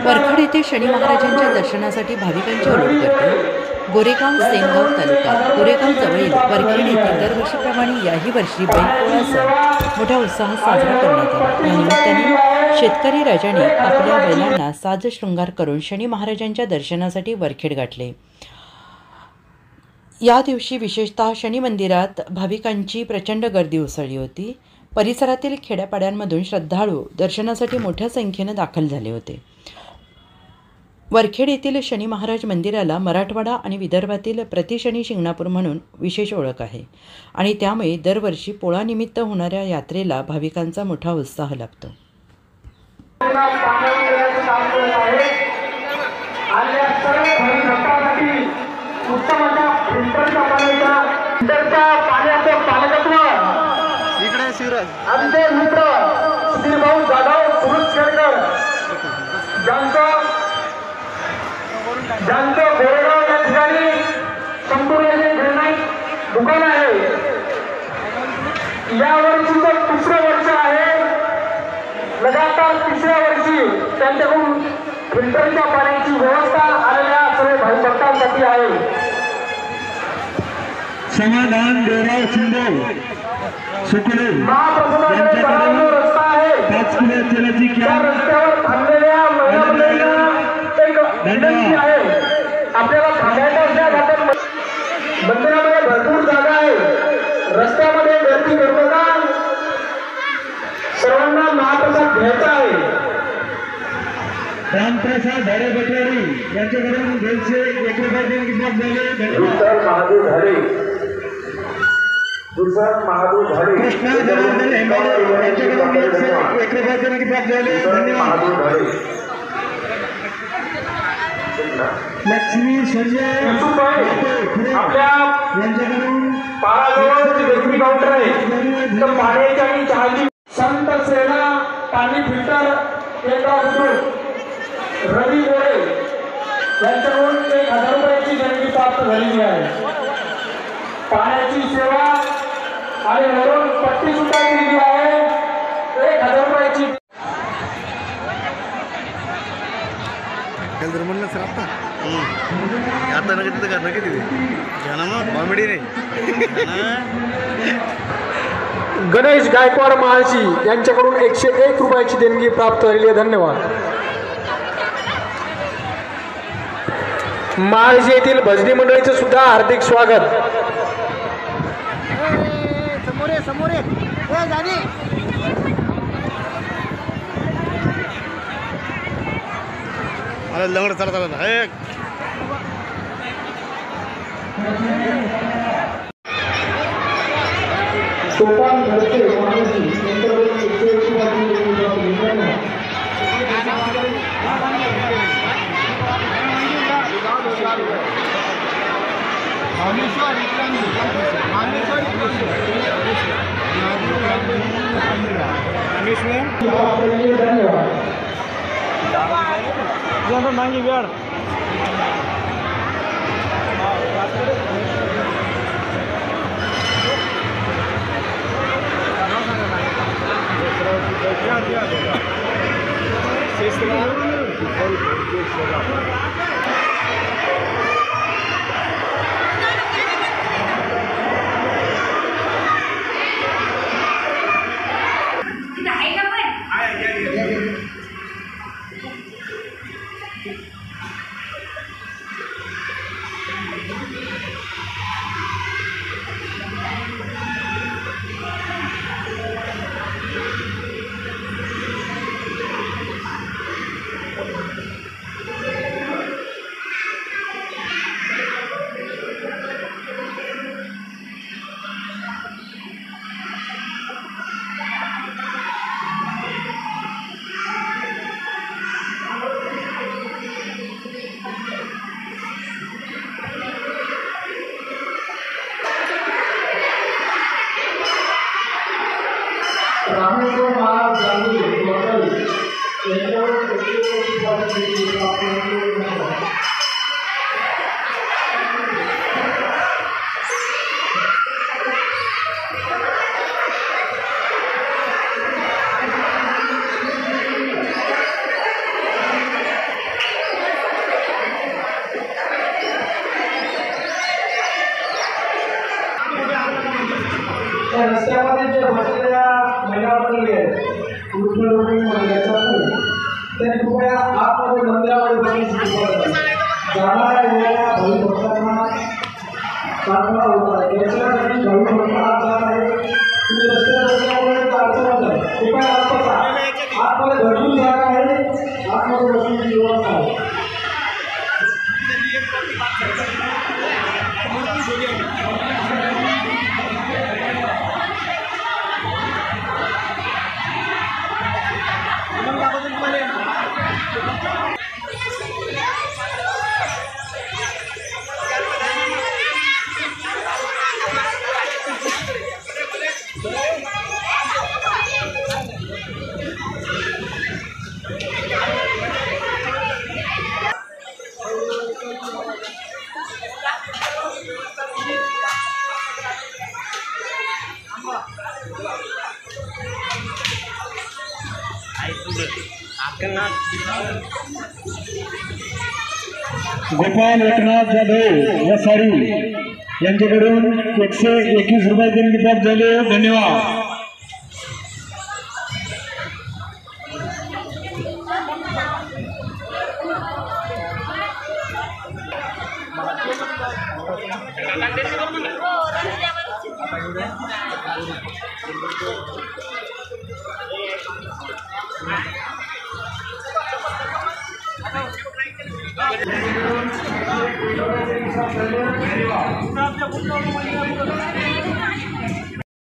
वरखड येथे शनी महाराजांच्या दर्शनासाठी भाविकांची ओढ करते. गोरेगाव सेनगाव तालुक्यात गोरेगाव जवळील वरखेड येथे दरवर्षीप्रमाणे याही वर्षी बैलपोळा सण मोठ्या उत्साहात साजरा करण्यात आला. या निमित्ताने शेतकरी राजाने आपल्या बैलांना साज शृंगार करून शनी महाराजांच्या दर्शनासाठी वरखेड गाठले. या दिवशी विशेषतः शनी मंदिरात भाविकांची प्रचंड गर्दी उसळली होती. परिसरातील खेड्यापाड्यांमधून श्रद्धाळू दर्शनासाठी मोठ्या संख्येने दाखल झाले होते. वरखेड येथील शनी महाराज मंदिराला मराठवाडा आणि विदर्भातील प्रतिशनी शिंगणापूर म्हणून विशेष ओळख आहे आणि त्यामुळे दरवर्षी पोळानिमित्त होणाऱ्या यात्रेला भाविकांचा मोठा उत्साह लाभतो. आमचे मित्र सुधीर भाऊ जाधव सुरुचकर ज्यांचं गोरेगाव या ठिकाणी संपूर्ण ग्रेनाईट दुकान आहे. या वर्षीचं तिसरं वर्ष आहे. लगातार तिसऱ्या वर्षी त्यांच्याकडून फिल्टरच्या पाण्याची व्यवस्था आलेल्या सर्व भाई भक्तांसाठी आहे. समाधान देवराव शिंदे सुकले महाप्रसादाकडे रस्ता आहे. 5 किलो त्या रस्त्यावर थांबलेल्या महिला एक विनंती आहे. आपल्याला थांबायचं असल्यास मंदिरामध्ये भरपूर जागा आहे. रस्त्यामध्ये गर्दी करू नका. सर्वांना महाप्रसाद घ्यायचा आहे. रामप्रसाद धारे बटवाडी यांच्याकडून 150 रुपये किंमत झाले. महादेव धारे कृष्णा जनार्दन हेंबाळे यांच्याकडून 1 रुपये किंमत झाले. धन्यवाद. लक्ष्मी संजय आपल्या यांच्याकडून पाराजवळ व्यक्ती काउंटर आहे. तर पाण्याची आणि चहाची संत सेना पाणी फिल्टर रवी गोरे यांच्याकडून 1000 रुपयाची देणगी प्राप्त झालेली आहे. पाण्याची सेवा आणि वरून पट्टी सुद्धा दिलेली आहे 1000 रुपयाची. म्हणलं सर आता नका तिथं का नका तिथे घ्या ना मग कॉमेडी रे. गणेश गायकवाड महाळशी यांच्याकडून 101 रुपयाची देणगी प्राप्त झालेली आहे. धन्यवाद. महाळशी येथील भजनी मंडळीचं सुद्धा हार्दिक स्वागत. लंगड चालत सोपान घरचे महाळशी यांच्याकडून 101 रुपयाची देणगी प्राप्त झालेली आहे. धन्यवाद. मांगी बेड मध्ये लक्षात नाही तर कृपया आतमध्ये मंदिरामध्ये जाण्याची जाणाऱ्या येणाऱ्या भक्तांना प्रार्थना होत आहे याच्यासाठी भाविक भक्त जात आहे तुम्ही रस्त्यावर असल्यामुळे अडचण होत आहे कृपया आतमध्ये भरपूर जागा आहे आतमध्ये बसण्याची व्यवस्था आहे गोपाल एकनाथ जाधव वसारी यांच्याकडून 121 रुपये देणगी प्राप्त झाले. धन्यवाद. धन्यवाद.